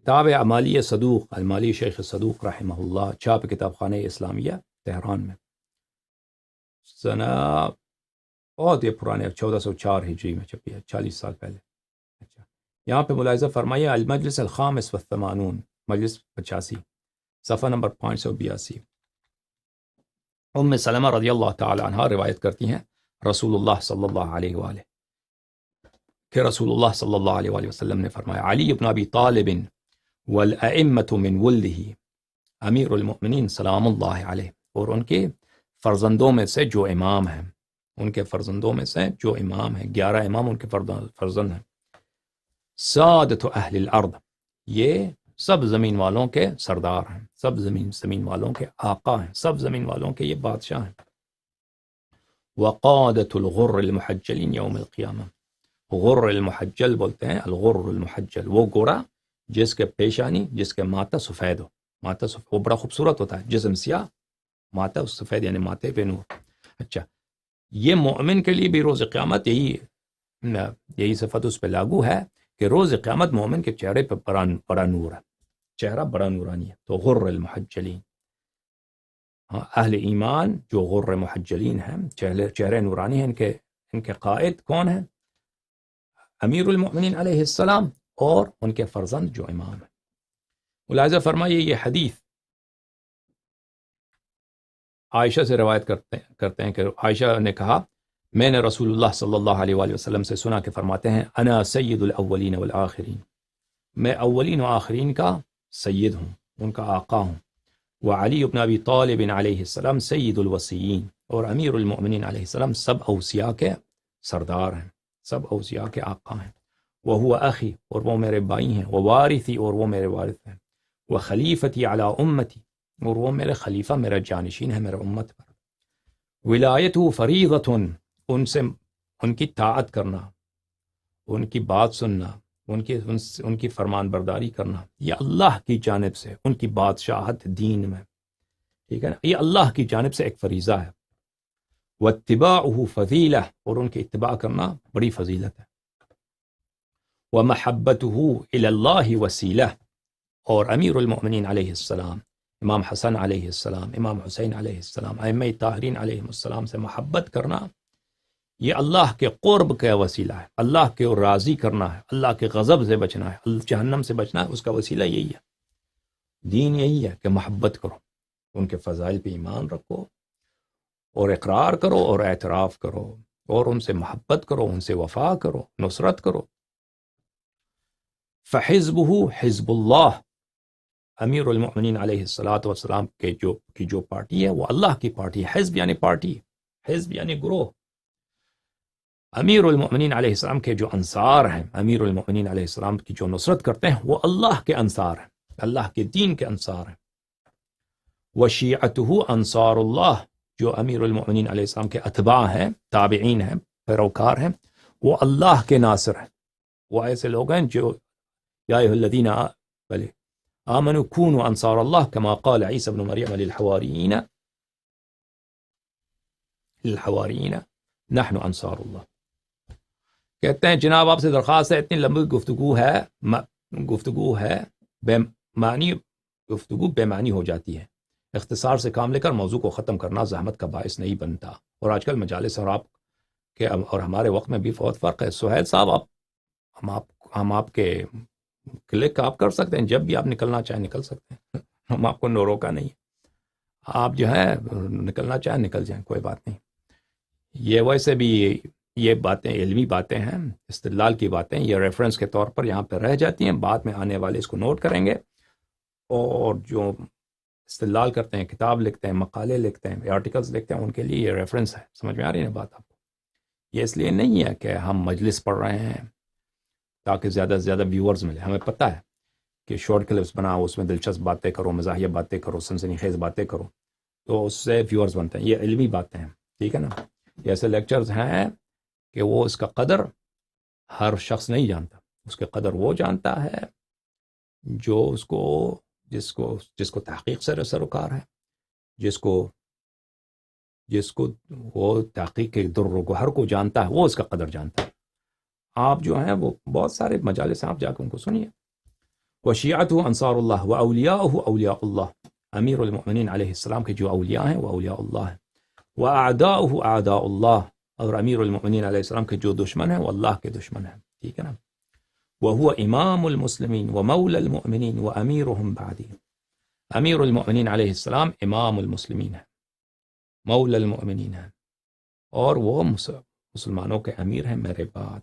کتاب اعمالی صدوق، اعمالی شیخ صدوق رحمہ اللہ، چھاپ کتاب خانہ اسلامیہ تہران میں، سنہ بہت یہ پرانے 1404 ہجری میں چھپی ہے، 40 سال پہلے۔ اچھا، یہاں پہ ملاحظہ فرمائیے المجلس الخامس والثمانون، مجلس 85، صفحہ نمبر 582۔ ام سلمہ رضی اللہ تعالی عنہ روایت کرتی ہیں رسول اللہ صلی اللہ علیہ وآلہ کہ رسول اللہ صلی اللہ علیہ وآلہ وسلم نے فرمایا علی بن ابی طالب والائمۃ من ولدہ، امیر المؤمنین سلام اللہ علیہ، اور ان کے فرزندوں میں سے جو امام ہیں، ان کے فرزندوں میں سے جو امام ہیں، 11 امام ان کے فرزند ہیں، سادت اہل الارض، یہ سب زمین والوں کے سردار ہیں، سب زمین والوں کے آقا ہیں، سب زمین والوں کے یہ بادشاہ ہیں۔ وقادت الغر المحجلین یوم القیامہ، غر المحجل بولتے ہیں، الغر المحجل وہ گورا جس کے پیشانی، جس کے ماتھا سفید ہو، ماتھا سفید وہ بڑا خوبصورت ہوتا ہے، جسم سیاہ، ماتھا سفید یعنی ماتھے پہ نور۔ اچھا، یہ مومن کے لیے بھی روز قیامت یہی صفت اس پہ لاگو ہے کہ روز قیامت مومن کے چہرے پہ بڑا نور ہے، چہرہ بڑا نورانی ہے۔ تو غر المحجلین، اہل ایمان جو غر محجلین ہیں، چہرے نورانی ہیں، ان کے قائد کون ہیں؟ امیر المؤمنین علیہ السلام اور ان کے فرزند جو امام ہیں۔ ملاحظہ فرمائیے یہ حدیث عائشہ سے روایت کرتے ہیں کہ عائشہ نے کہا میں نے رسول اللہ صلی اللہ علیہ وآلہ وسلم سے سنا کہ فرماتے ہیں انا سید الاولین والآخرین، میں اولین و آخرین کا سید ہوں، ان کا آقا ہوں۔ وعلی بن ابی طالب علیہ السلام سید الوصیین، اور امیر المؤمنین علیہ السلام سب اوصیاء کے سردار ہیں، سب اوصیاء کے آقا ہیں۔ وہو اخی، اور وہ میرے بھائی ہیں، ووارثی، اور وہ میرے وارث ہیں، وخلیفتی علی امتی، اور وہ میرے خلیفہ، میرا جانشین ہے میرے امت پر۔ ولایتہ فریضۃ، ان کی طاعت کرنا، ان کی بات سننا، ان کی فرمان برداری کرنا، یہ اللہ کی جانب سے، ان کی بادشاہت دین میں، ٹھیک ہے نا، یہ اللہ کی جانب سے ایک فریضہ ہے۔ واتباعہ فضیلہ، اور ان کی اتباع کرنا بڑی فضیلت ہے۔ ومحبتہ الی اللہ وسیلہ، اور امیر المؤمنین علیہ السلام، امام حسن علیہ السلام، امام حسین علیہ السلام، ائمہ طاہرین علیہ السلام سے محبت کرنا یہ اللہ کے قرب کا وسیلہ ہے، اللہ کے راضی کرنا ہے، اللہ کے غضب سے بچنا ہے، جہنم سے بچنا ہے، اس کا وسیلہ یہی ہے۔ دین یہی ہے کہ محبت کرو، ان کے فضائل پہ ایمان رکھو، اور اقرار کرو اور اعتراف کرو، اور ان سے محبت کرو، ان سے وفا کرو، نصرت کرو۔ فحزبہ حزب اللہ، امیر المؤمنین علیہ السلام کی جو پارٹی ہے وہ اللہ کی پارٹی ہے۔ حزب یعنی پارٹی، حزب یعنی گروہ۔ امیر المؤمنین علیہ السلام کے جو انصار ہیں، امیر المؤمنین علیہ السلام کی جو نصرت کرتے ہیں وہ اللہ کے انصار ہیں، اللہ کے دین کے انصار ہیں۔ وشیعتہ انصار اللہ، جو امیر المؤمنین علیہ السلام کے اتباع ہیں، تابعین ہیں، پیروکار ہیں، وہ اللہ کے ناصر ہیں۔ وہ ایسے لوگ ہیں جو یا ایھا الذین آمنوا کونوا انصار اللہ کما قال عیسی ابن مریم للحواریین نحن انصار اللہ۔ کہتے ہیں جناب آپ سے درخواست ہے، اتنی لمبی گفتگو ہے بے معنی ہو جاتی ہے، اختصار سے کام لے کر موضوع کو ختم کرنا زحمت کا باعث نہیں بنتا، اور آج کل مجالس اور آپ کے اور ہمارے وقت میں بھی بہت فرق ہے۔ سہیل صاحب، ہم آپ کے کلک آپ کر سکتے ہیں، جب بھی آپ نکلنا چاہیں نکل سکتے ہیں، ہم آپ کو روکا نہیں، آپ جو ہے نکلنا چاہیں نکل جائیں، کوئی بات نہیں۔ یہ ویسے بھی یہ باتیں علمی باتیں ہیں، استدلال کی باتیں، یہ ریفرنس کے طور پر یہاں پہ رہ جاتی ہیں، بعد میں آنے والے اس کو نوٹ کریں گے، اور جو استدلال کرتے ہیں، کتاب لکھتے ہیں، مقالے لکھتے ہیں، آرٹیکلز لکھتے ہیں، ان کے لیے یہ ریفرنس ہے۔ سمجھ میں آ رہی ہے بات آپ کو؟ یہ اس لیے نہیں ہے کہ ہم مجلس پڑھ رہے ہیں تاکہ زیادہ سے زیادہ ویورز ملے، ہمیں پتہ ہے کہ شارٹ کلپس بناؤ، اس میں دلچسپ باتیں کرو، مزاحیہ باتیں کرو، سنسنی خیز باتیں کرو، تو اس سے ویورز بنتے ہیں۔ یہ علمی باتیں ہیں، ٹھیک ہے نا۔ یہ ایسے لیکچرز ہیں کہ وہ اس کا قدر ہر شخص نہیں جانتا، اس کے قدر وہ جانتا ہے جو جس کو تحقیق سے سروکار ہے، جس کو وہ تحقیق کے در و گوہر کو جانتا ہے، وہ اس کا قدر جانتا ہے۔ آپ جو ہیں وہ بہت سارے مجالس ہیں، آپ جا کے ان کو سنیے۔ وشیعته انصار اللہ واولیاؤہ اولیاء اللہ، امیر المؤمنین علیہ السلام کے جو اولیاء ہیں وہ اولیاء اللہ ہیں، واعداؤہ اعداء اللہ، اور امیر المؤمنین علیہ السلام کے جو دشمن ہیں وہ اللہ کے دشمن ہیں، ٹھیک ہے نا. وهو امام المسلمین ومولا المؤمنین واميرهم بعدی، امیر المؤمنین علیہ السلام امام المسلمین ہیں، مولا المؤمنین ہیں، اور وہ مسلمانوں کے امیر ہیں میرے بعد.